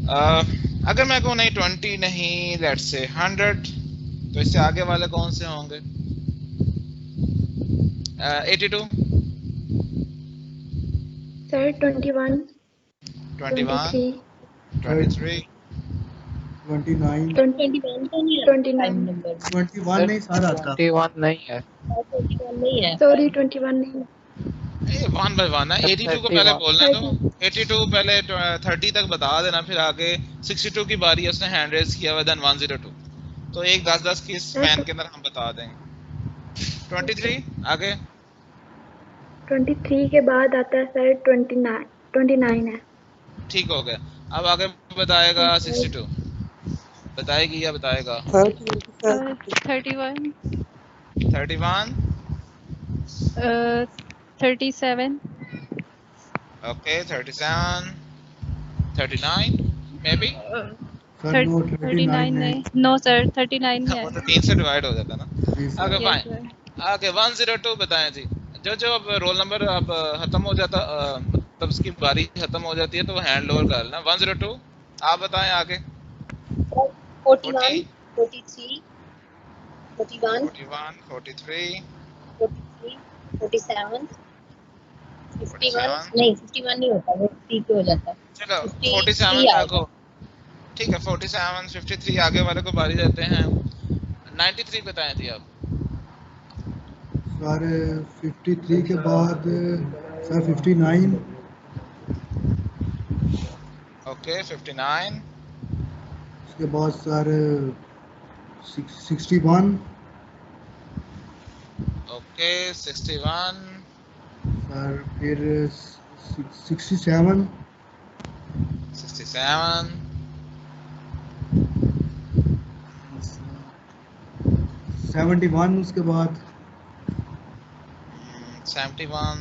अगर मैं कहूँ नहीं 20 नहीं, लेट्स से 100, तो इससे आगे वाले कौन से होंगे? 82, सर 21, 21, 23, 23, 29, 21 तो नहीं है, 29, 21 नहीं सर आता। 21 नहीं है, 21 नहीं है, सॉरी 21 नहीं है, वन बाय वन है। 82 को पहले 31। बोलने दो, 30, 82 पहले 30 तक बता देना, फिर आगे 62 की बारी है, उसने हैंड रेज किया हुआ, देन 102, तो एक 10-10 की स्पैन के अंदर हम बता देंगे। 23 आगे, 23 के बाद आता है सर 29 है। ठीक हो गया। अब आगे बताएगा 62, बताएगी या बताएगा? 31, 31, 37, okay 37, 39 maybe. Sir no 39 39 नहीं। नहीं, नो सर 39 ही है। वो तो 3 से डिवाइड हो जाता ना। जी सर। आगे Yes, फाइन, sir. आगे 102 बताएं जी। जो अब रोल नंबर अब खत्म हो जाता, तब उसकी बारी खत्म हो जाती है, तो वो हैंड लोअर कर लेना। 102 आप बताएं आगे। 41, 43, 41, 41, 43, 43, 47, 51 47, नहीं 51 नहीं होता, वो 3 पे हो जाता है, चलो 47 53 तक आएगा। हो, ठीक है। 47, 53 आगे वाले को बारी देते हैं। 93 बताएं जी आप। सर 53 के बाद सर 59, ओके 59, उसके बाद सर 61, ओके 61, सर फिर 67, 67, 71 उसके बाद 71,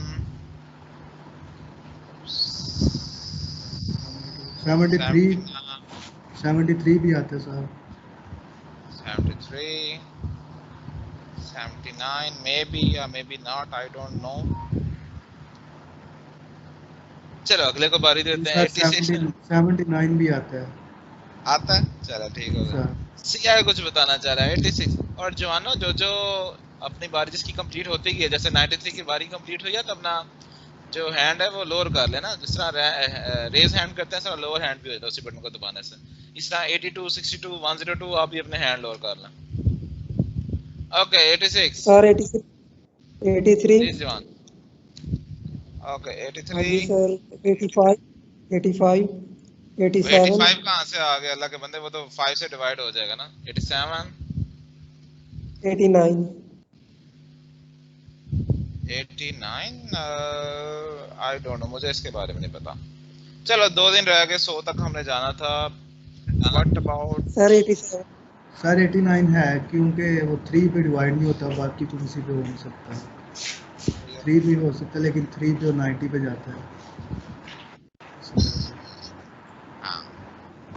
73, 73 भी आता है सर। 73, 79 maybe या maybe not, I don't know। चलो अगले को बारी देते हैं। 86 79 भी आता है आता है, चलो ठीक हो गया। सर। सिया कुछ बताना चाह रहा है 86। और जवानों जो अपनी बारी जिसकी कंप्लीट होती है, जैसे 93 की बारी कंप्लीट हुई है, तो अपना जो हैंड है वो लोअर कर लेना। जिस तरह रेज हैंड करते हैं, सर लोअर हैंड भी हो जाता है उसी बटन को दबाने से। इस तरह 82, 62, 102 आप भी अपने हैंड लोअर कर लें। ओके 86 सर 83 जी जवान। ओके 83, जी सर 85 87 85 कहाँ से आ गया अल्लाह के बंदे? वो तो 5 से डिवाइड हो जाएगा ना। 87, 89 89 आई डोंट नो, मुझे इसके बारे में नहीं पता। चलो 2 दिन रह गए, 100 तक हमने जाना था। व्हाट अबाउट सर 87 सर 89 है, क्योंकि वो 3 पे डिवाइड नहीं होता, बाकी तो किसी पे हो नहीं सकता। 3 भी हो सकता है, लेकिन 3 जो 90 पे जाता है।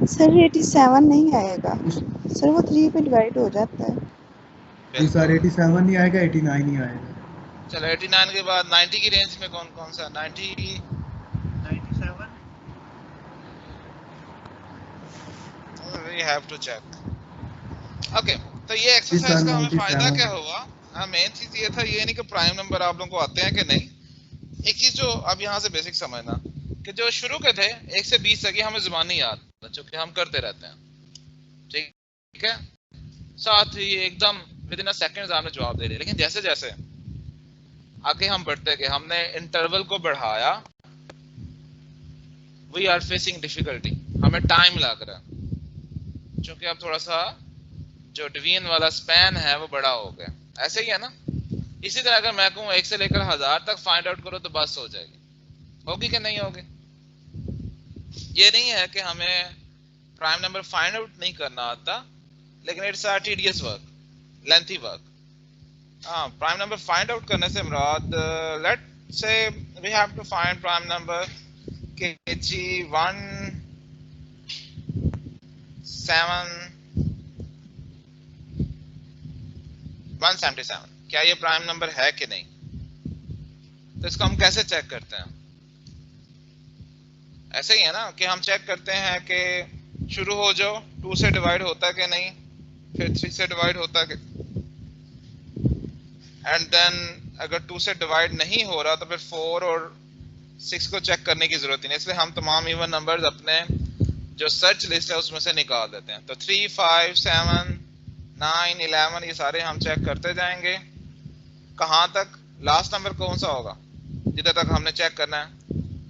सर 87 नहीं आएगा सर, वो 3 पे डिवाइड हो जाता है। जी सर 87 नहीं आएगा, 89 ही आएगा। चलो 89 के बाद 90 की रेंज में कौन कौन सा? 90, 97 we have to check. Okay, तो ये एक्सरसाइज का हमें फायदा क्या हुआ? हाँ, मेन चीज ये था, ये नहीं कि प्राइम नंबर आप लोगों को आते हैं कि नहीं। एक चीज जो अब यहाँ से बेसिक समझना, कि जो शुरू के थे 1 से 20 तक, ये हमें जुबानी याद है, चूंकि हम करते रहते हैं, ठीक है। साथ ही एकदम विद इन अ सेकंड आपने जवाब दे दिया। लेकिन जैसे जैसे आगे हम बढ़ते गए, हमने इंटरवल को बढ़ाया, वी आर फेसिंग डिफिकल्टी, हमें टाइम लग रहा है, क्योंकि अब थोड़ा सा जो डिवीजन वाला स्पैन है वो बड़ा हो गया। ऐसे ही है ना। इसी तरह अगर मैं कहूँ 1 से लेकर 1000 तक फाइंड आउट करो, तो बस हो जाएगी। होगी कि नहीं होगी? ये नहीं है कि हमें प्राइम नंबर फाइंड आउट नहीं करना आता, लेकिन it's a tedious work, lengthy work. हाँ, प्राइम नंबर फाइंड आउट करने से मुराद, let's say we have to find prime number KG177। क्या ये प्राइम नंबर है कि नहीं? तो इसको हम कैसे चेक करते हैं? ऐसे ही है ना कि हम चेक करते हैं कि शुरू हो जाओ 2 से डिवाइड होता है कि नहीं, फिर 3 से डिवाइड होता है कि, एंड देन अगर 2 से डिवाइड नहीं हो रहा तो फिर 4 और 6 को चेक करने की जरूरत ही नहीं, इसलिए हम तमाम इवन नंबर्स अपने जो सर्च लिस्ट है उसमें से निकाल देते हैं। तो 3, 5, 7, 9, 11 ये सारे हम चेक करते जाएंगे। कहाँ तक? लास्ट नंबर कौन सा होगा जिधर तक हमने चेक करना है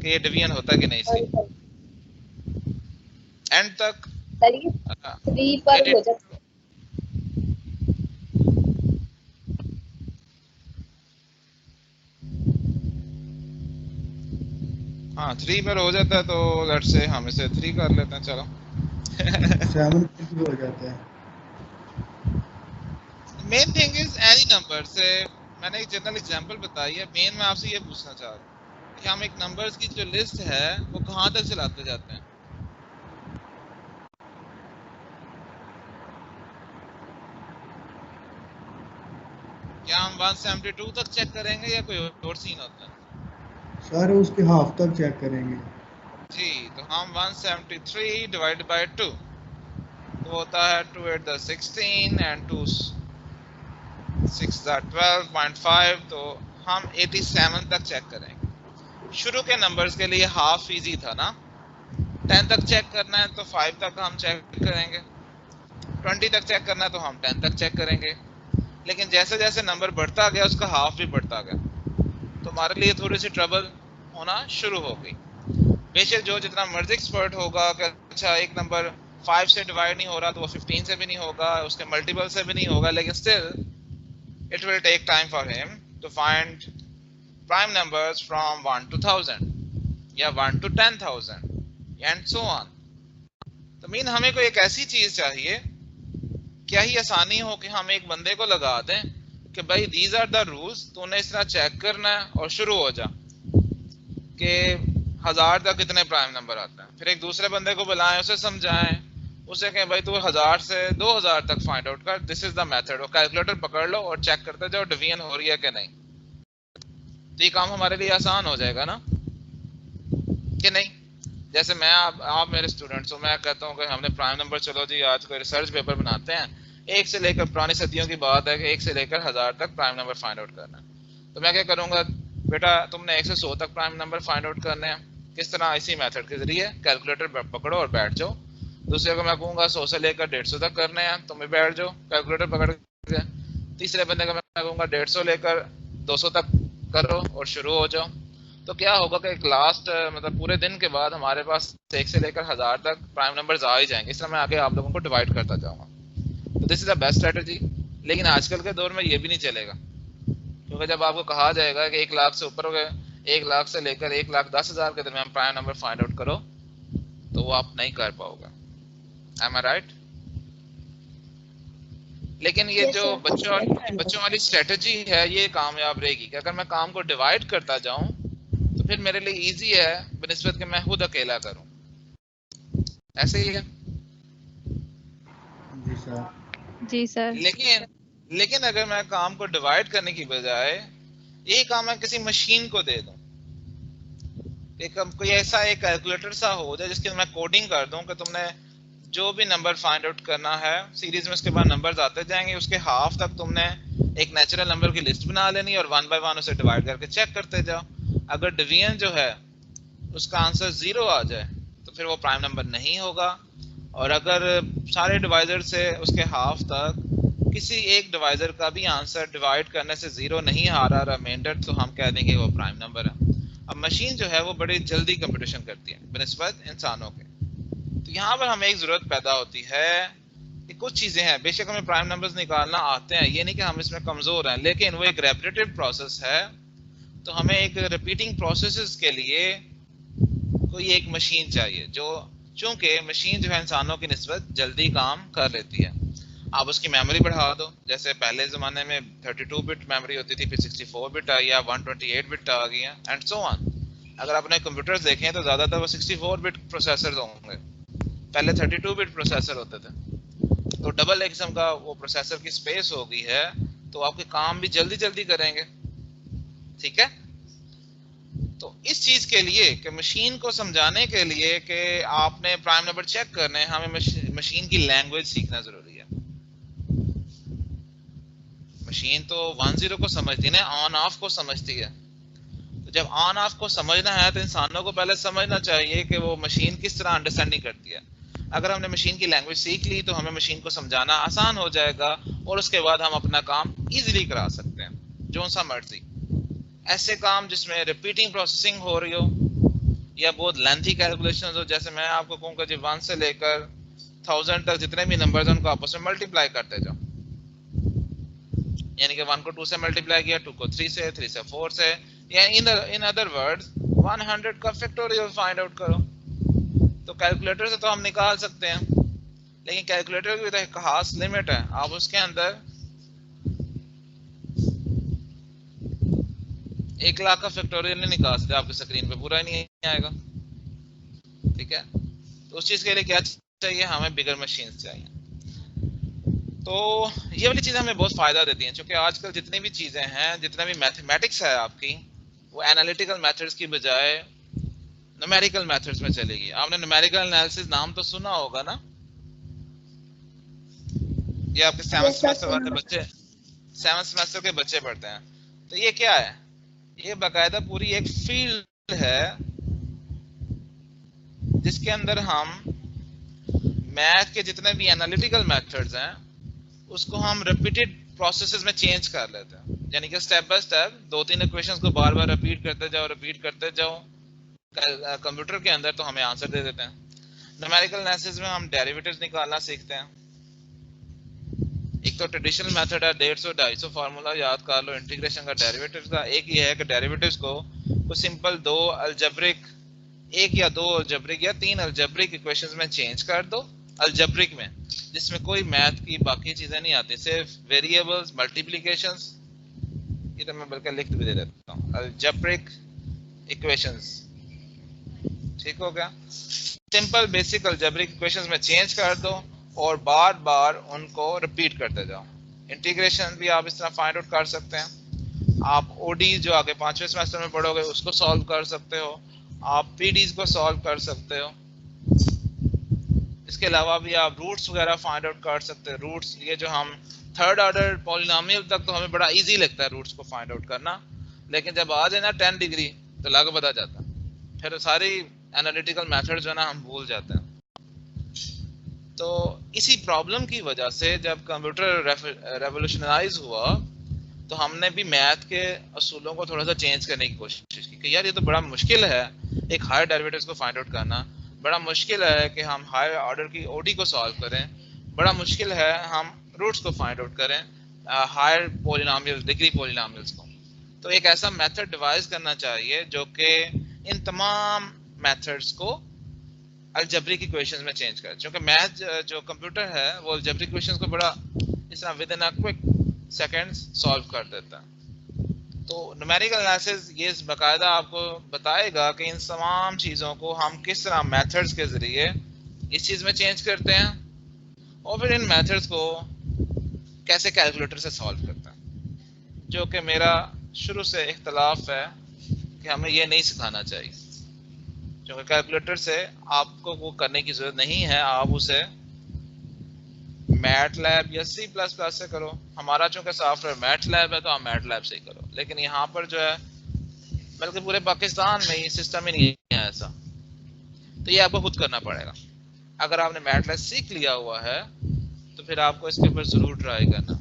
कि ये डिवीजन होता है कि नहीं सही। एंड तक सर ये 3 पर हो जाता है। हाँ 3 पर हो जाता है, तो लेट्स से हम इसे 3 कर लेते हैं। चलो 7 पर भी हो जाता है। Main thing is any number से, मैंने एक जनरल एग्जांपल बताई है। मेन मैं आपसे ये पूछना चाह रहा हूँ कि हम एक नंबर्स की जो लिस्ट है वो कहाँ तक चलाते जाते हैं। क्या हम 172 तक चेक करेंगे या कोई और सीन होता है? सारे उसके हाफ तक चेक करेंगे। जी, तो हम 173 डिवाइड बाय 2 तो होता है 2 8 10 16 एंड 2 6 12.5, तो हम 87 तक चेक करेंगे। शुरू के नंबर्स के लिए हाफ इजी था ना, 10 तक चेक करना है तो 5 तक हम चेक करेंगे, 20 तक चेक करना है तो हम 10 तक चेक करेंगे। लेकिन जैसे जैसे नंबर बढ़ता गया उसका हाफ भी बढ़ता गया, तो हमारे लिए थोड़ी सी ट्रबल होना शुरू हो गई। बेशक जो जितना मर्जी एक्सपर्ट होगा कि अच्छा एक नंबर 5 से डिवाइड नहीं हो रहा तो वो 15 से भी नहीं होगा, उसके मल्टीपल से भी नहीं होगा, लेकिन still it will take time for him to find prime numbers from 1 to 1000 या 1 to 10,000 and so on। तो मीन हमें कोई एक ऐसी चीज चाहिए, क्या ही आसानी हो कि हम एक बंदे को लगा दें कि भाई दीज आर द रूल्स, तूने इस तरह चेक करना है और शुरू हो जा कि 1000 तक कितने प्राइम नंबर आते हैं। फिर एक दूसरे बंदे को बुलाएं, उसे समझाएं, उसे कहें भाई तू 1000 से 2000 तक फाइंड आउट कर, दिस इज द मेथड। और कैलकुलेटर पकड़ लो और चेक करते जाओ डिवीजन हो रही है कि नहीं। तो ये काम हमारे लिए आसान हो जाएगा ना, कि नहीं? जैसे मैं आप मेरे स्टूडेंट्स हो, मैं कहता हूँ कि हमने प्राइम नंबर, चलो जी आज कोई रिसर्च पेपर बनाते हैं, 1 से लेकर पुरानी सदियों की बात है कि 1 से लेकर 1000 तक प्राइम नंबर फाइंड आउट करना है। तो मैं क्या करूँगा, बेटा तुमने 1 से 100 तक प्राइम नंबर फाइंड आउट करने हैं। किस तरह? इसी मेथड के जरिए कैलकुलेटर पकड़ो और बैठ जाओ। दूसरे को मैं कहूँगा 100 से लेकर 150 तक करने हैं, तुम भी बैठ जाओ कैलकुलेटर पकड़ के। तीसरे बंदे को मैं कहूँगा 150 लेकर 200 तक करो और शुरू हो जाओ। तो क्या होगा कि एक लास्ट मतलब पूरे दिन के बाद हमारे पास 1 से लेकर 1000 तक प्राइम नंबर्स आ ही जाएंगे। इस तरह मैं आगे आप लोगों को डिवाइड करता जाऊँगा। तो this is the best strategy. लेकिन आजकल के दौर में ये भी नहीं चलेगा, क्योंकि जब आपको कहा जाएगा कि 1 लाख से ऊपर हो गए, 1 लाख से लेकर 1,10,000 के दरमियान प्राइम नंबर फाइंड आउट करो, तो वो आप नहीं कर पाओगे। Am I right? लेकिन ये Yes, जो sir. बच्चों वाली स्ट्रेटजी है ये कामयाब रहेगी कि अगर मैं काम को डिवाइड करता जाऊं तो फिर मेरे लिए इजी है बनिस्बत कि मैं खुद अकेला करूं। ऐसे ही है। जी सर। जी सर। लेकिन अगर मैं काम को डिवाइड करने की बजाय यही काम मैं किसी मशीन को दे दूं, कोई ऐसा एक कैलकुलेटर सा हो जाए जिसकी मैं कोडिंग कर दूं कि तुमने जो भी नंबर फाइंड आउट करना है सीरीज में, उसके बाद नंबर्स आते जाएंगे, उसके हाफ तक तुमने एक नेचुरल नंबर की लिस्ट बना लेनी और 1 बाय 1 उसे डिवाइड करके चेक करते जाओ। अगर डिवीजन जो है उसका आंसर 0 आ जाए तो फिर वो प्राइम नंबर नहीं होगा, और अगर सारे डिवाइजर से उसके हाफ तक किसी एक डिवाइजर का भी आंसर डिवाइड करने से 0 नहीं आ रहा रिमाइंडर, तो हम कह देंगे वो प्राइम नंबर है। अब मशीन जो है वो बड़ी जल्दी कंपटीशन करती है बनिस्बत इंसानों के। तो यहाँ पर हमें एक जरूरत पैदा होती है कि कुछ चीजें हैं, बेशक हमें प्राइम नंबर्स निकालना आते हैं, ये नहीं कि हम इसमें कमजोर हैं, लेकिन वो एक रेपिटेटिव प्रोसेस है। तो हमें एक रिपीटिंग प्रोसेसेस के लिए कोई एक मशीन चाहिए जो, चूंकि मशीन जो है इंसानों की निस्बत जल्दी काम कर लेती है। आप उसकी मेमोरी बढ़ा दो, जैसे पहले ज़माने में 32 बिट मेमोरी होती थी, फिर 64 बिट आई या 128 बिट आ गई है एंड सो ऑन। अगर आपने कंप्यूटर्स देखें तो ज़्यादातर वो 64 बिट प्रोसेसर होंगे, पहले 32 बिट प्रोसेसर होते थे। तो डबल एक किस्म का वो प्रोसेसर की स्पेस हो गई है, तो आपके काम भी जल्दी जल्दी करेंगे। ठीक है, तो इस चीज के लिए कि मशीन को समझाने के लिए कि आपने प्राइम नंबर चेक करने, हमें मशीन की लैंग्वेज सीखना जरूरी है। मशीन तो 10 को समझती है ना, ऑन ऑफ को समझती है। तो जब ऑन ऑफ को समझना है तो इंसानों को पहले समझना चाहिए कि वो मशीन किस तरह अंडरस्टैंडिंग करती है। अगर हमने मशीन की लैंग्वेज सीख ली तो हमें मशीन को समझाना आसान हो जाएगा और उसके बाद हम अपना काम इजीली करा सकते हैं, जो सा मर्जी। ऐसे काम जिसमें रिपीटिंग प्रोसेसिंग हो रही हो या बहुत लेंथी कैलकुलेशन हो, जैसे मैं आपको कहूँगा जी 1 से लेकर 1000 तक जितने भी नंबर्स हैं उनको आपस में मल्टीप्लाई करते जाओ, यानी कि 1 को 2 से मल्टीप्लाई किया, 2 को 3 से, 3 से 4 से, या इन अदर वर्ड्स 100 का फैक्टोरियल फाइंड आउट करो। तो कैलकुलेटर से तो हम निकाल सकते हैं, लेकिन कैलकुलेटर की तो एक खास लिमिट है। आप उसके अंदर 1 लाख का फैक्टोरियल नहीं निकाल सकते, आपकी स्क्रीन पे पूरा ही नहीं आएगा। ठीक है, तो उस चीज के लिए क्या चाहिए, हमें बिगर मशीन्स चाहिए। तो ये वाली चीजें हमें बहुत फायदा देती हैं, क्योंकि आजकल जितनी भी चीजें हैं, जितना भी मैथमेटिक्स है आपकी, वो एनालिटिकल मेथड्स की बजाय न्यूमेरिकल मेथड्स में चलेगी। आपने न्यूमेरिकल एनालिसिस नाम तो सुना होगा ना, ये आपके 7th सेमेस्टर वाले बच्चे, 7th सेमेस्टर के बच्चे पढ़ते हैं। तो ये क्या है, ये बाकायदा पूरी एक फील्ड है जिसके अंदर हम मैथ के जितने भी एनालिटिकल मेथड्स हैं उसको हम रिपीटेड प्रोसेसेस में चेंज कर लेते हैं। यानी कि स्टेप बाय स्टेप 2-3 इक्वेशंस को बार बार रिपीट करते जाओ कंप्यूटर के अंदर, तो हमें आंसर दे देते हैं। न्यूमेरिकल एनालिसिस में हम डेरिवेटिव्स निकालना सीखते हैं। एक तो ट्रेडिशनल मेथड है 150-250 फार्मूला याद कर लो इंटीग्रेशन का, डेरिवेटिव्स का। एक ये है कि डेरिवेटिव्स को कुछ सिंपल 2 अलजेब्रिक, 1 या 2 अलजेब्रिक या 3 अलजेब्रिक इक्वेशंस में चेंज कर दो, अलजेब्रिक में, जिसमें कोई मैथ की बाकी चीजें नहीं आती, सिर्फ वेरिएबल्स, मल्टीप्लिकेशंस। ये तो मैं बल्कि लिख भी दे देता हूँ, अलजेब्रिक इक्वेशंस। ठीक हो गया, सिंपल बेसिक अलजेब्रिक इक्वेशंस में चेंज कर दो और बार बार उनको रिपीट करते जाओ। इंटीग्रेशन भी आप इस तरह फाइंड आउट कर सकते हैं। आप ओडी जो आगे 5वें सेमेस्टर में पढ़ोगे उसको सॉल्व कर सकते हो, आप पीडीज को सॉल्व कर सकते हो। इसके अलावा भी आप रूट्स वगैरह फाइंड आउट कर सकते हैं। रूट्स, ये जो हम 3rd ऑर्डर पॉलिनोमियल तक तो हमें बड़ा इजी लगता है रूट्स को फाइंड आउट करना, लेकिन जब आ जाए ना 10 डिग्री तो लागू बता जाता है, फिर सारी एनालिटिकल मेथड जो है ना हम भूल जाते हैं। तो इसी प्रॉब्लम की वजह से जब कंप्यूटर रेवोल्यूशनाइज हुआ तो हमने भी मैथ के असूलों को थोड़ा सा चेंज करने की कोशिश की कि यार ये तो बड़ा मुश्किल है एक हायर डेरिवेटिव्स को फाइंड आउट करना, बड़ा मुश्किल है कि हम हायर ऑर्डर की ओडी को सॉल्व करें, बड़ा मुश्किल है हम रूट्स को फाइंड आउट करें, हायर पॉलिनोमियल, डिग्री पॉलिनोमियल्स को। तो एक ऐसा मेथड डिवाइस करना चाहिए जो कि इन तमाम मेथड्स को अलजेब्रिक इक्वेशंस में चेंज करे, क्योंकि मैथ जो कंप्यूटर है वो अलजेब्रिक इक्वेशंस को बड़ा इस तरह with in a quick seconds solve कर देता है। तो न्यूमेरिकल एनालिसिस ये बाकायदा आपको बताएगा कि इन तमाम चीज़ों को हम किस तरह मेथड्स के ज़रिए इस चीज़ में चेंज करते हैं और फिर इन मेथड्स को कैसे कैलकुलेटर से सॉल्व करते हैं, जो कि मेरा शुरू से इख्तलाफ है कि हमें ये नहीं सिखाना चाहिए, क्योंकि कैलकुलेटर से आपको वो करने की जरूरत नहीं है। आप उसे मैटलैब या C++ से करो। हमारा चूंकि सॉफ्टवेयर मैटलैब है तो आप मैटलैब से ही करो, लेकिन यहाँ पर जो है बल्कि पूरे पाकिस्तान में ये सिस्टम ही नहीं है ऐसा, तो ये आपको खुद करना पड़ेगा। अगर आपने मैटलैब सीख लिया हुआ है तो फिर आपको इसके ऊपर ज़रूर ट्राई करना।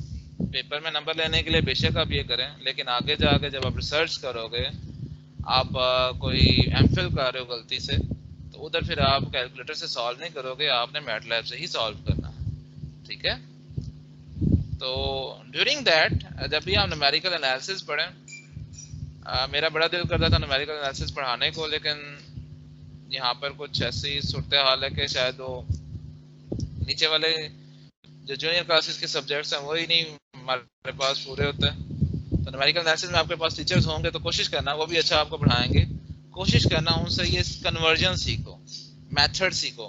पेपर में नंबर लेने के लिए बेशक आप ये करें, लेकिन आगे जाके जब आप रिसर्च करोगे, आप कोई एमफिल कर रहे हो गलती से, तो उधर फिर आप कैलकुलेटर से सॉल्व नहीं करोगे, आपने मैटलैब से ही सॉल्व करना है। ठीक है, तो ड्यूरिंग दैट जब भी आप न्यूमेरिकल एनालिसिस पढ़ें, मेरा बड़ा दिल करता था न्यूमेरिकल एनालिसिस पढ़ाने को, लेकिन यहाँ पर कुछ ऐसी सूरत हाल है कि शायद वो नीचे वाले जो जूनियर क्लासेस के सब्जेक्ट्स हैं वही नहीं हमारे पास पूरे होते हैं। तो न्यूमेरिकल एनालिसिस में आपके पास टीचर्स होंगे तो कोशिश करना, वो भी अच्छा आपको पढ़ाएंगे, कोशिश करना उनसे ये कन्वर्जन सीखो, मेथड सीखो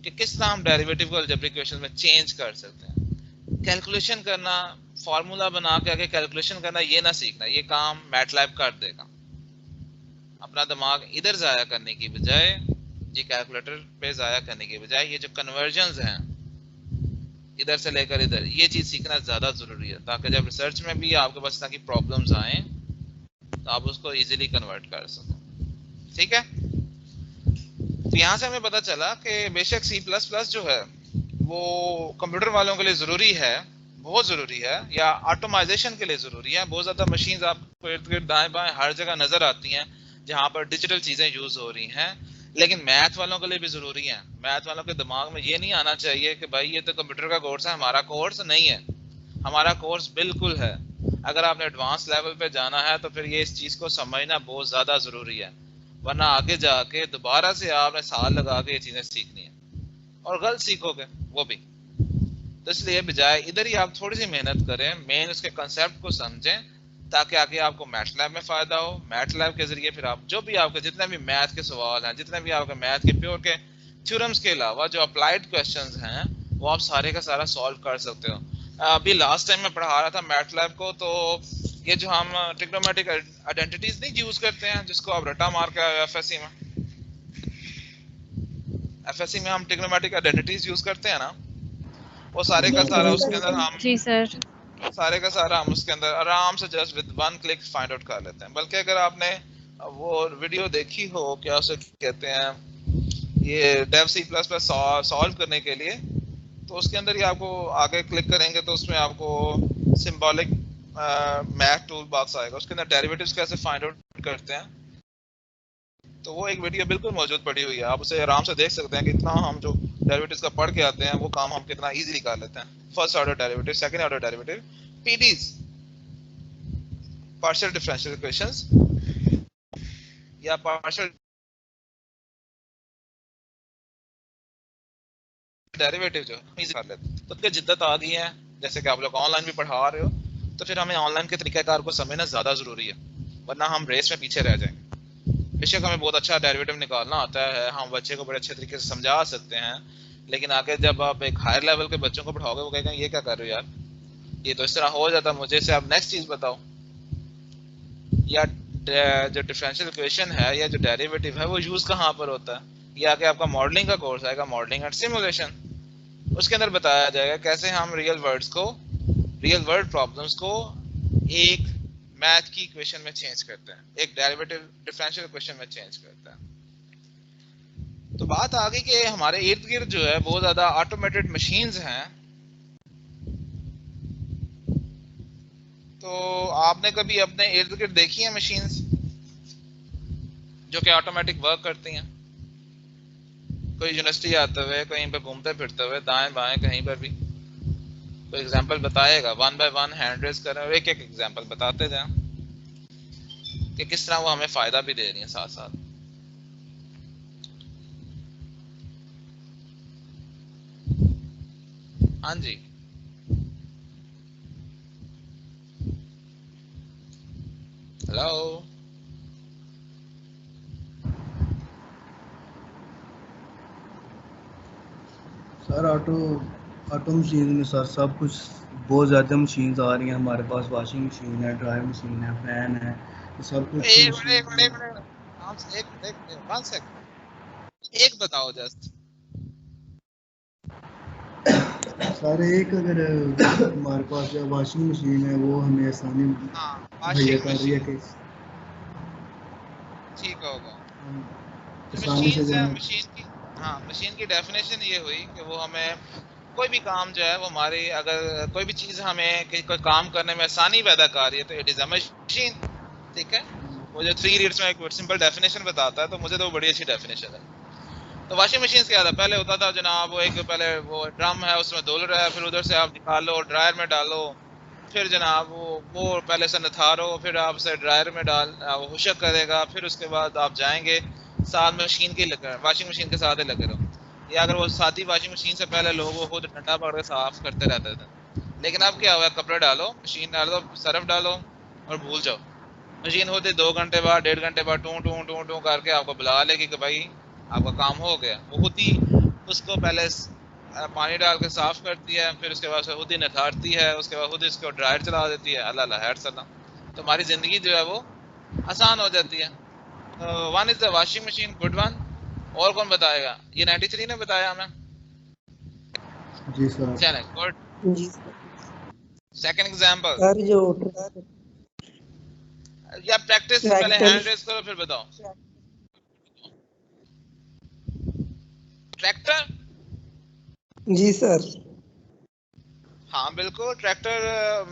कि किस तरह हम डेरिवेटिव को अलजेब्रिक इक्वेशन में चेंज कर सकते हैं। कैलकुलेशन करना, फार्मूला बना के आगे कैलकुलेशन करना, ये ना सीखना, ये काम मैटलैब कर देगा। अपना दिमाग इधर ज़ाया करने की बजाय, ये कैलकुलेटर पे ज़ाया करने की बजाय, ये जो कन्वर्जन्स हैं इधर से लेकर इधर, ये चीज़ सीखना ज़्यादा ज़रूरी है, ताकि जब रिसर्च में भी आपके पास ताकि प्रॉब्लम्स आएँ तो आप उसको इजीली कन्वर्ट कर सकें। ठीक है, तो यहाँ से हमें पता चला कि बेशक C++ जो है वो कंप्यूटर वालों के लिए ज़रूरी है, बहुत ज़रूरी है, या ऑटोमाइजेशन के लिए ज़रूरी है। बहुत ज़्यादा मशीन्स आपको इर्द गिर्द दाएं बाएं हर जगह नज़र आती हैं जहाँ पर डिजिटल चीज़ें यूज़ हो रही हैं, लेकिन मैथ वालों के लिए भी ज़रूरी है। मैथ वालों के दिमाग में ये नहीं आना चाहिए कि भाई ये तो कंप्यूटर का कोर्स है, हमारा कोर्स नहीं है। हमारा कोर्स बिल्कुल है। अगर आपने एडवांस लेवल पे जाना है तो फिर ये इस चीज़ को समझना बहुत ज़्यादा ज़रूरी है, वरना आगे जाके दोबारा से आपने साल लगा के ये चीज़ें सीखनी है और गलत सीखोगे वो भी। तो इसलिए बजाय इधर ही आप थोड़ी सी मेहनत करें, मेन उसके कंसेप्ट को समझें, ताकि आगे आपको मैटलैब में फ़ायदा हो। मैटलैब के ज़रिए फिर आप जो भी आपके जितने भी मैथ के सवाल हैं, जितने भी आपके मैथ के प्योर के थ्योरम्स के अलावा जो अप्लाइड क्वेश्चंस हैं, वो आप सारे का सारा सॉल्व कर सकते हो। अभी लास्ट टाइम मैं पढ़ा रहा था मैटलैब को, तो ये जो हम ट्रिग्नोमेट्रिक आइडेंटिटीज नहीं यूज़ करते हैं, जिसको आप रटा मार के एफएससी में हम ट्रिग्नोमेट्रिक आइडेंटिटीज यूज़ करते हैं ना, वो सारे का सारा उसके अंदर हम जी सर। सारे का सारा हम उसके अंदर आराम से just with one click find out कर लेते हैं। बल्कि अगर आपने वो वीडियो देखी हो, क्या उसे कहते हैं, ये डेव C++ सॉल्व करने के लिए, तो उसके अंदर ही आपको आगे क्लिक करेंगे तो उसमें आपको सिंबॉलिक मैथ टूल बॉक्स आएगा, उसके अंदर डेरिवेटिव्स कैसे फाइंड आउट करते हैं, तो वो एक वीडियो बिल्कुल मौजूद पड़ी हुई है, आप उसे आराम से देख सकते हैं। कितना हम जो डेरिवेटिव्स का पढ़ के आते हैं वो काम हम कितना इजीली कर लेते हैं। First order derivative, second order derivative, PDs, partial differential equations, या पार्शियल डेरिवेटिव जो इजी कर लेते हैं। तो जिद्दत आ गई है, जैसे कि आप लोग ऑनलाइन भी पढ़ा रहे हो, तो फिर हमें ऑनलाइन के तरीक़ाकार को समझना ज़्यादा ज़रूरी है, वरना हम रेस में पीछे रह जाएंगे। बेशक हमें बहुत अच्छा डेरिवेटिव निकालना आता है, हम बच्चे को बड़े अच्छे तरीके से समझा सकते हैं, लेकिन आगे जब आप एक हायर लेवल के बच्चों को पढ़ाओगे वो कहेंगे ये क्या कर रहे हो यार, ये तो इस तरह हो जाता, मुझे से आप नेक्स्ट चीज़ बताओ। या जो डिफरेंशियल इक्वेशन है या जो डेरिवेटिव है वो यूज़ कहाँ पर होता है, ये आगे आपका मॉडलिंग का कोर्स आएगा, मॉडलिंग एंड सिमुलेशन, उसके अंदर बताया जाएगा कैसे हम रियल वर्ल्ड प्रॉब्लम्स को एक मैथ की इक्वेशन में चेंज करते हैं, एक डेरिवेटिव डिफरेंशियल इक्वेशन में चेंज करते हैं। तो बात आ गई कि हमारे इर्द गिर्द जो है बहुत ज्यादा ऑटोमेटेड मशीन्स हैं। तो आपने कभी अपने इर्द गिर्द देखी है मशीन्स जो कि ऑटोमेटिक वर्क करती हैं? कोई यूनिवर्सिटी आते हुए, कहीं पे घूमते फिरते हुए, दाएं बाएं कहीं पर भी कोई एग्जांपल बताएगा, one by one hand raise करें और एक एक एग्जांपल बताते जाएं कि किस तरह वो हमें फायदा भी दे रही है साथ साथ। हाँ जी, हेलो, सर ऑटो मशीन में सर सब कुछ बहुत ज़्यादा मशीन्स आ रही हैं हमारे पास, वॉशिंग मशीन है, ड्राई मशीन है, फैन है, सब कुछ। एक बताओ जस्ट सर एक अगर हमारे पास जो वॉशिंग मशीन है वो हमें आसानी मुहैया कर रही है कि ठीक होगा। आसानी से मशीन की डेफिनेशन ये हुई कि वो हमें कोई भी काम जो है वो हमारी, अगर कोई भी चीज़ हमें कोई काम करने में आसानी पैदा कर रही है तो इट इज़ अ मशीन। ठीक है, वो जो 3 इडियट्स में एक सिंपल डेफिनेशन बताता है, तो मुझे तो बड़ी अच्छी डेफिनेशन है। तो वॉशिंग मशीन क्या था, पहले होता था जनाब वो एक पहले वो ड्रम है उसमें धुल रहा है, फिर उधर से आप निकालो ड्रायर में डालो, फिर जनाब वो पहले से नथारो, फिर आप उसे ड्रायर में वो खुशक करेगा, फिर उसके बाद आप जाएंगे साथ मशीन के लगे, वॉशिंग मशीन के साथ ही लगे रहो। या अगर वो साथी वॉशिंग मशीन से पहले लोग वो खुद डंडा पकड़ के साफ करते रहते थे, लेकिन अब क्या हुआ, कपड़े डालो, मशीन डाल दो, सर्फ डालो और भूल जाओ, मशीन होती 2 घंटे बाद 1.5 घंटे बाद टू टू टू टू करके आपको बुला लेगी कि भाई आपका काम हो गया। वो खुद ही उसको पहले पानी डाल के साफ करती है, फिर उसके बाद खुद ही निखारती है, उसके बाद खुद ही उसको ड्रायर चला देती है। अल्लाह खैर सलाम। तो हमारी ज़िंदगी जो है वो आसान हो जाती है। One is the washing machine, good one. और कौन बताएगा? ये 93 ने बताया हमें। जी सर। चलें, गुड। जी सेकंड एग्जांपल, सर जो या प्रैक्टिस से पहले ट्रैक्टर। हैंड रेस करो फिर बताओ। ट्रैक्टर, जी सर। हाँ बिल्कुल ट्रैक्टर।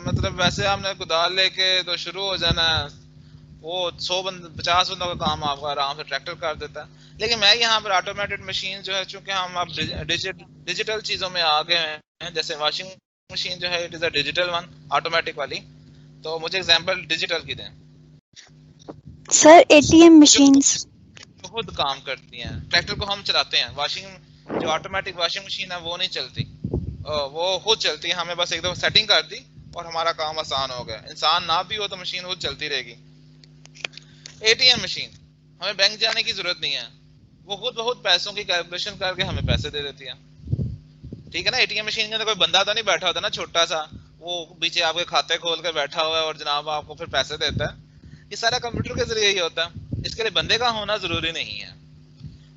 मतलब वैसे हमने कुदाल लेके तो शुरू हो जाना है, वो 50 बंदों का काम आपका आराम से ट्रैक्टर कर देता है। लेकिन मैं यहाँ पर ऑटोमेटेड मशीन जो है, चूंकि हम अब डिजिटल चीजों में आ गए हैं, जैसे वॉशिंग मशीन जो है it is a digital one, automatic वाली। तो मुझे एग्जांपल डिजिटल की दें सर एटीएम जो मशीन्स। खुद काम करती हैं। ट्रैक्टर को हम चलाते हैं, वॉशिंग जो ऑटोमेटिक वॉशिंग मशीन है वो नहीं चलती, वो खुद चलती है। हमें बस एक दफा सेटिंग कर दी और हमारा काम आसान हो गया। इंसान ना भी हो तो मशीन खुद चलती रहेगी। एटीएम मशीन, हमें बैंक जाने की जरूरत नहीं है, वो खुद बहुत पैसों की कैलकुलेशन करके हमें पैसे दे देती है। ठीक है ना? एटीएम मशीन के अंदर कोई बंदा तो नहीं बैठा होता ना छोटा सा, वो पीछे आपके खाते खोल कर बैठा हुआ है और जनाब आपको फिर पैसे देता है। ये सारा कंप्यूटर के जरिए ही होता है, इसके लिए बंदे का होना जरूरी नहीं है।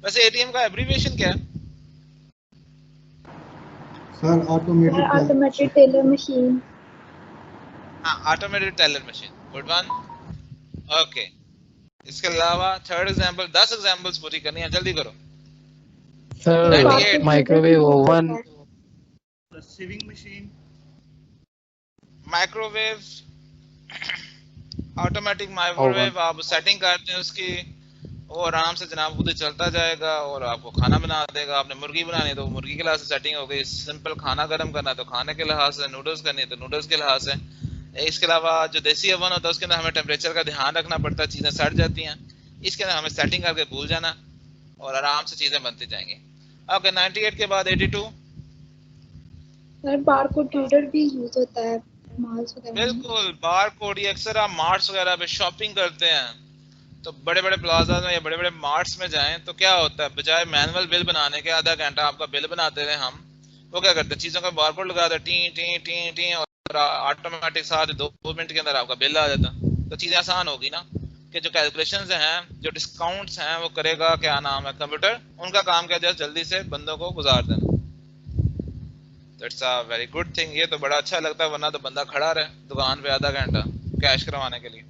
वैसे एटीएम का एब्रीविएशन क्या है? Sir automated automated teller machine. हाँ, automated teller machine, good one. Okay, इसके अलावा थर्ड एग्जांपल, 10 एग्जांपल्स पूरी करनी है, जल्दी करो। Sir 98 microwave oven. Sewing machine. Microwave, automatic microwave आप सेटिंग करते हैं उसकी, वो आराम से जनाब खुद ही चलता जाएगा और आपको खाना बना देगा। आपने मुर्गी बनानी है तो मुर्गी के लिहाज से सेटिंग हो गई, सिंपल खाना गर्म करना है तो खाने के लिहाज से, नूडल्स करनी है तो नूडल्स के लिहाज से। इसके अलावा जो देसी ओवन होता है उसके अंदर हमें टेम्परेचर का ध्यान रखना पड़ता है, चीजें सड़ जाती हैं। इसके अंदर हमें सेटिंग करके भूल जाना और आराम से चीजें बनती जाएंगी। ओके, 98 के बाद 82। सर बारकोड रीडर भी यूज होता है मॉल्स वगैरह में। बिल्कुल, बार कोड, ये अक्सर आप मार्ट्स वगैरह पे शॉपिंग करते हैं तो बड़े बड़े प्लाजा में या बड़े बड़े मार्ट्स में जाएं तो क्या होता है, बजाय मैनुअल बिल बनाने के आधा घंटा आपका बिल बनाते रहे हम, वो क्या करते हैं चीजों का बारकोड लगा देते टी टी टी टी और ऑटोमेटिक साथ 2 मिनट के अंदर आपका बिल आ जाता। तो चीजें आसान होगी ना, कि जो कैलकुलेशंस हैं, जो डिस्काउंट्स हैं, वो करेगा क्या नाम है कंप्यूटर, उनका काम क्या जस्ट जल्दी से बंदों को गुजार देना। That's a very good thing. ये तो बड़ा अच्छा लगता है, वरना तो बंदा खड़ा रहे दुकान पे आधा घंटा कैश करवाने के लिए,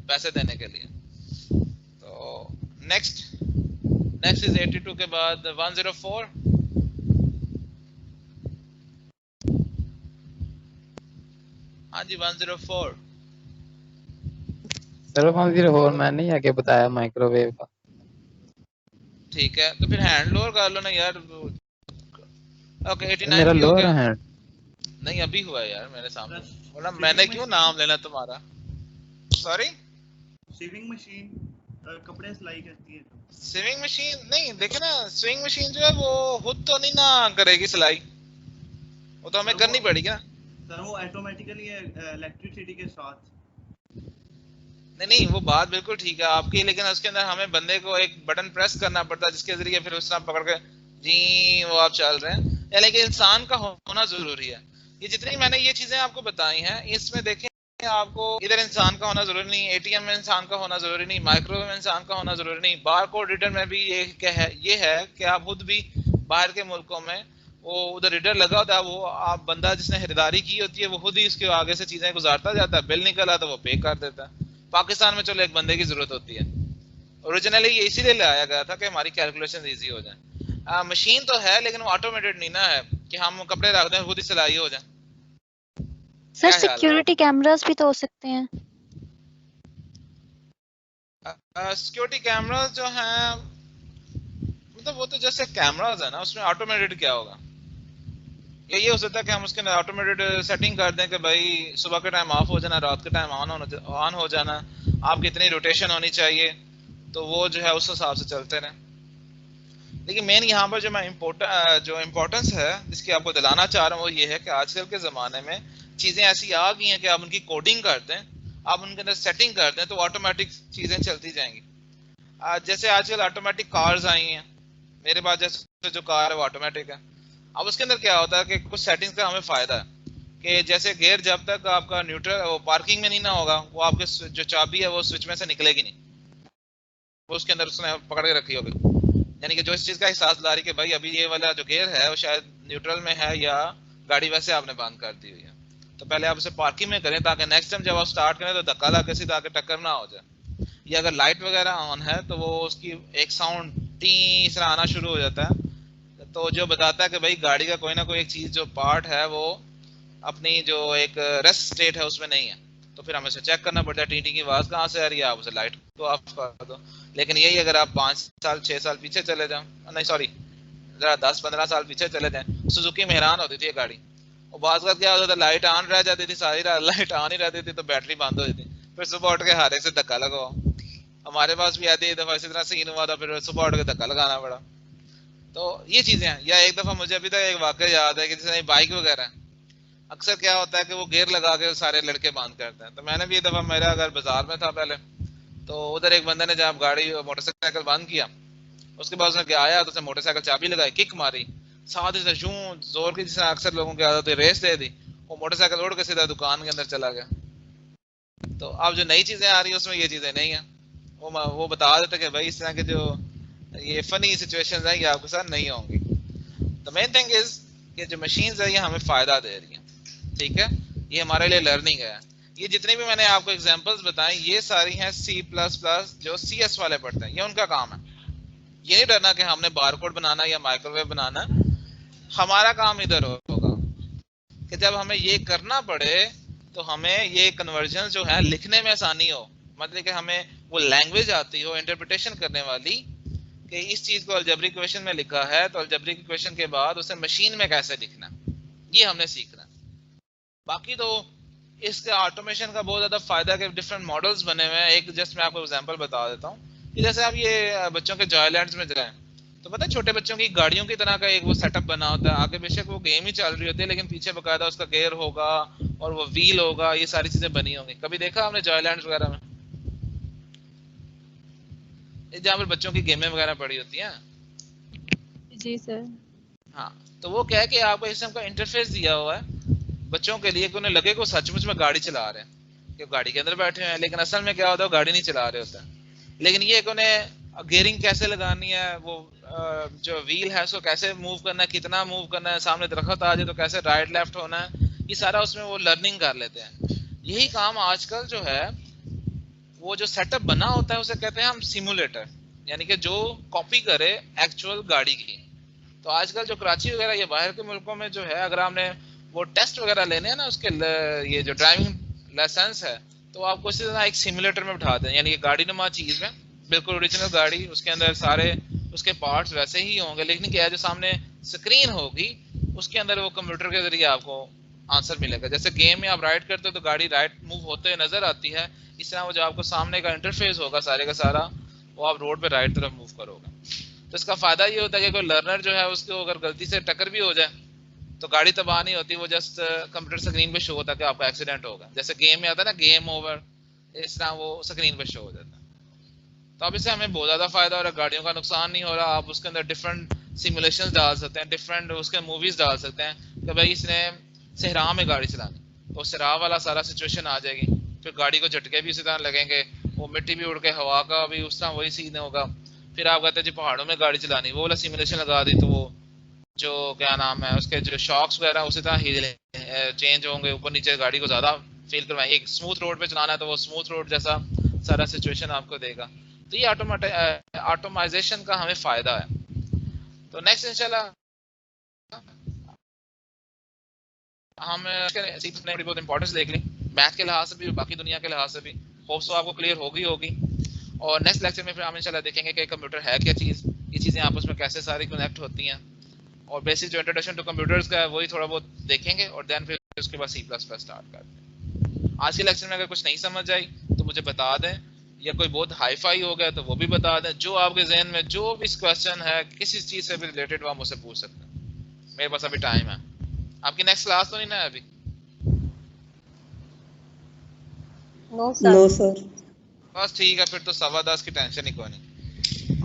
पैसे देने के लिए। तो नेक्स्ट इज 82 के बाद 104। हाँ जी 104। सर 104 मैंने ही आगे बताया माइक्रोवेव का। ठीक है, तो फिर हैंड लोअर कर लो ना यार। ओके 89 मेरा की हो लोअर गया? है। नहीं अभी हुआ है यार मेरे सामने, बोला मैंने क्यों नाम लेना तुम्हारा। सॉरी, सीविंग मशीन कपड़े सिलाई करती है। स्विंग मशीन नहीं, देखे ना, स्विंग मशीन जो है वो खुद तो नहीं ना करेगी सिलाई, वो तो हमें करनी पड़ेगी ना। सर वो ऑटोमेटिकली इलेक्ट्रिसिटी के साथ। नहीं, वो बात बिल्कुल ठीक है आपकी, लेकिन उसके अंदर हमें बंदे को एक बटन प्रेस करना पड़ता है जिसके जरिए फिर उस तरह पकड़ के जी वो आप चल रहे हैं, यानी कि इंसान का होना जरूरी है। ये जितनी मैंने ये चीजें आपको बताई हैं, इसमें देखें आपको इधर इंसान का होना जरूरी नहीं, एटीएम में इंसान का होना जरूरी नहीं, माइक्रोवेव में इंसान का होना जरूरी नहीं, बार कोड रीडर में भी ये है कि आप खुद भी बाहर के मुल्कों में वो उधर रीडर लगा होता है, वो आप बंदा जिसने खरीदारी की होती है वो खुद ही उसके आगे से चीजें गुजारता जाता है, बिल निकला तो वो पे कर देता है। पाकिस्तान में चलो एक बंदे की जरूरत होती है, ओरिजिनली ये इसीलिए लाया गया था कि हमारी कैलकुलेशन इजी हो जाए। मशीन तो है लेकिन वो ऑटोमेटेड नहीं ना है कि हम कपड़े रख दें खुद ही सिलाई हो जाए। सर क्या ख्याल है? सिक्योरिटी कैमरास भी तो हो सकते हैं। सिक्योरिटी कैमरास जो हैं, मतलब वो तो जैसे कैमरास है ना, उसमें ऑटोमेटेड क्या होगा, ये हो सकता है कि हम उसके अंदर ऑटोमेटेड सेटिंग कर दें कि भाई सुबह के टाइम ऑफ हो जाना, रात के टाइम ऑन हो जाना, आपकी इतनी रोटेशन होनी चाहिए, तो वो जो है उस हिसाब से चलते रहें। लेकिन मेन यहाँ पर जो इम्पोर्टेंस है जिसकी आपको दिलाना चाह रहा हूँ वो ये है कि आजकल के ज़माने में चीज़ें ऐसी आ गई हैं कि आप उनकी कोडिंग कर दें, आप उनके अंदर सेटिंग कर दें तो ऑटोमेटिक चीज़ें चलती जाएंगी। जैसे आजकल ऑटोमेटिक कार्स आई हैं, मेरे पास जैसे जो कार है वो ऑटोमेटिक है। अब उसके अंदर क्या होता है कि कुछ सेटिंग्स का हमें फ़ायदा है कि जैसे गियर जब तक आपका न्यूट्रल वो पार्किंग में नहीं ना होगा, वो आपके जो चाबी है वो स्विच में से निकलेगी नहीं। वो उसके अंदर उसने पकड़ के रखी होगी, यानी कि जो इस चीज का एहसास ला रही कि भाई अभी ये वाला जो गियर है वो शायद न्यूट्रल में है या गाड़ी वैसे आपने बंद कर दी हुई है। तो पहले आप उसे पार्किंग में करें ताकि नेक्स्ट टाइम जब आप स्टार्ट करें तो धक्का लगा के सीधा आके टक्कर ना हो जाए। या अगर लाइट वगैरह ऑन है तो वो उसकी एक साउंड टी इस तरह आना शुरू हो जाता है, तो जो बताता है कि भाई गाड़ी का कोई ना कोई एक चीज जो पार्ट है वो अपनी जो एक रेस्ट स्टेट है उसमें नहीं है। तो फिर हमें उसे चेक करना पड़ता है, टी टी की आवाज कहाँ से आ रही है, आप उसे लाइट को ऑफ कर दो। लेकिन यही अगर आप 5 साल 6 साल पीछे चले जाओ, नहीं सॉरी जरा 10-15 साल पीछे चले जाएं, सुजुकी में हैरान होती थी ये गाड़ी। और बात बात क्या होता था, लाइट ऑन रह जाती थी सारी रात, लाइट ऑन ही रहती थी तो बैटरी बंद हो जाती, फिर सुबह उठ के हारे से धक्का लगाओ। हमारे पास भी आती है दफा इसी तरह सीन हुआ था, फिर सुबह उठ के धक्का लगाना पड़ा। तो ये चीजें हैं। या एक दफा मुझे अभी तक एक वाकया याद है कि जैसे बाइक वगैरह है, अक्सर क्या होता है कि वो गियर लगा के सारे लड़के बंद करते हैं। तो मैंने भी एक दफा, मेरा घर बाजार में था पहले, तो उधर एक बंदे ने जब गाड़ी मोटरसाइकिल बंद किया, उसके बाद उसने आया तो उसने मोटरसाइकिल चाबी लगाई, किक मारी, साथ ही से यूं जोर की, जिससे अक्सर लोगों की आदत है, रेस दे दी, वो मोटरसाइकिल उड़ के सीधा दुकान के अंदर चला गया। तो अब जो नई चीजें आ रही है उसमें ये चीजें नहीं है। वो बता देते कि भाई इस तरह के जो ये फनी सिचुएशंस हैं ये आपके साथ नहीं होंगी। द मेन थिंग इज कि जो मशीन्स है ये हमें फायदा दे रही है, ठीक है, ये हमारे लिए लर्निंग है। ये जितनी भी मैंने आपको एग्जांपल्स बताई ये सारी हैं C++ जो CS वाले पढ़ते हैं, ये उनका काम है। ये नहीं डरना कि हमने बारकोड बनाना या माइक्रोवेव बनाना, हमारा काम इधर होगा कि जब हमें ये करना पड़े तो हमें ये कन्वर्जन जो है लिखने में आसानी हो, मतलब कि हमें वो लैंग्वेज आती हो इंटरप्रिटेशन करने वाली, कि इस चीज को अलजेब्रिक इक्वेशन में लिखा है तो अलजेब्रिक इक्वेशन के बाद उसे मशीन में कैसे लिखना, ये हमने सीखना है। बाकी तो इसके ऑटोमेशन का बहुत ज्यादा फायदा के डिफरेंट मॉडल्स बने हुए हैं। एक जस्ट मैं आपको एग्जांपल बता देता हूँ कि जैसे आप ये बच्चों के जॉयलैंड्स में जाएं तो पता है छोटे बच्चों की गाड़ियों की तरह का एक वो सेटअप बना होता है, आगे बेशक वो गेम ही चल रही होती है लेकिन पीछे बकायदा उसका गियर होगा और वो व्हील होगा, ये सारी चीजें बनी होंगी। कभी देखा आपने जॉयलैंड्स वगैरह में जहाँ पर बच्चों की गेमें वगैरह पड़ी होती हैं? जी सर। हाँ, तो वो क्या है कि आपको इस का इंटरफेस दिया हुआ है बच्चों के लिए कि उन्हें लगे को सचमुच में गाड़ी चला रहे हैं, कि गाड़ी के अंदर बैठे हैं, लेकिन असल में क्या होता है वो गाड़ी नहीं चला रहे होते हैं। लेकिन ये कि उन्हें गियरिंग कैसे लगानी है, वो जो व्हील है उसको कैसे मूव करना है, कितना मूव करना है, सामने दरख्त आ जाए तो कैसे राइट लेफ्ट होना है, ये सारा उसमें वो लर्निंग कर लेते हैं। यही काम आजकल जो है वो जो सेटअप बना होता है उसे कहते हैं हम सिमुलेटर, यानी कि जो कॉपी करे एक्चुअल गाड़ी की। तो आजकल जो कराची वगैरह ये बाहर के मुल्कों में जो है, अगर आपने वो टेस्ट वगैरह लेने हैं ना उसके ये जो ड्राइविंग लाइसेंस है, तो आपको इसी तरह एक सिमुलेटर में बिठा दें, यानी कि गाड़ी नुमा चीज में बिल्कुल ओरिजिनल गाड़ी, उसके अंदर सारे उसके पार्ट्स वैसे ही होंगे, लेकिन क्या है जो सामने स्क्रीन होगी उसके अंदर वो कंप्यूटर के जरिए आपको आंसर मिलेगा। जैसे गेम में आप राइड करते हो तो गाड़ी राइट मूव होते हुए नजर आती है, इस तरह वो जो आपको सामने का इंटरफेस होगा सारे का सारा, वो आप रोड पे राइट तरफ मूव करोगे। तो इसका फायदा ये होता है कि कोई लर्नर जो है उसको अगर गलती से टक्कर भी हो जाए तो गाड़ी तबाह नहीं होती, वो जस्ट कंप्यूटर स्क्रीन पे शो होता है कि आपका एक्सीडेंट होगा। जैसे गेम में आता है ना गेम ओवर, इस तरह वो स्क्रीन पे शो हो जाता है। तो अब इससे हमें बहुत ज्यादा फायदा हो रहा है, गाड़ियों का नुकसान नहीं हो रहा। आप उसके अंदर डिफरेंट सिमुलेशन डाल सकते हैं, डिफरेंट उसके मूवीज डाल सकते हैं कि भाई इसने सहरा में गाड़ी चलानी, तो सहरा वाला सारा सिचुएशन आ जाएगी, फिर गाड़ी को झटके भी इसी तरह लगेंगे, वो मिट्टी भी उड़ के हवा का भी उस तरह वही सीन होगा। फिर आप कहते हैं जी पहाड़ों में गाड़ी चलानी, वो वाला सिमुलेशन लगा दी तो वो जो क्या नाम है उसके जो शॉक्स वगैरह उसी तरह ही चेंज होंगे, ऊपर नीचे गाड़ी को ज्यादा फील करवाएं। एक स्मूथ रोड पे चलाना है तो वो स्मूथ रोड जैसा सारा सिचुएशन आपको देगा। तो ये ऑटोमाइजेशन का हमें फायदा है। तो नेक्स्ट इंशाल्लाह हम थोड़ी बहुत इंपॉर्टेंस देख ली, मैथ के लिहाज से भी बाकी दुनिया के लिहाज से भी, होप सो आपको क्लियर होगी। और नेक्स्ट लेक्चर में फिर हम इंशाल्लाह देखेंगे कि कंप्यूटर है क्या चीज़, ये चीज़ें आपस में कैसे सारी कनेक्ट होती हैं, और बेसिक जो इंट्रोडक्शन टू कंप्यूटर्स का है वही थोड़ा बहुत देखेंगे, और देन फिर उसके बाद C++ स्टार्ट करते हैं। आज के लेक्चर में अगर कुछ नहीं समझ आई तो मुझे बता दें, या कोई बहुत हाई फाई हो गया तो वो भी बता दें। जो आपके जहन में जो भी क्वेश्चन है किसी चीज़ से भी रिलेटेड वो आप मुझसे पूछ सकते हैं, मेरे पास अभी टाइम है। आपकी नेक्स्ट क्लास तो नहीं ना है अभी? No sir. No sir. बस ठीक है, फिर तो 10:15 की टेंशन ही कोई नहीं।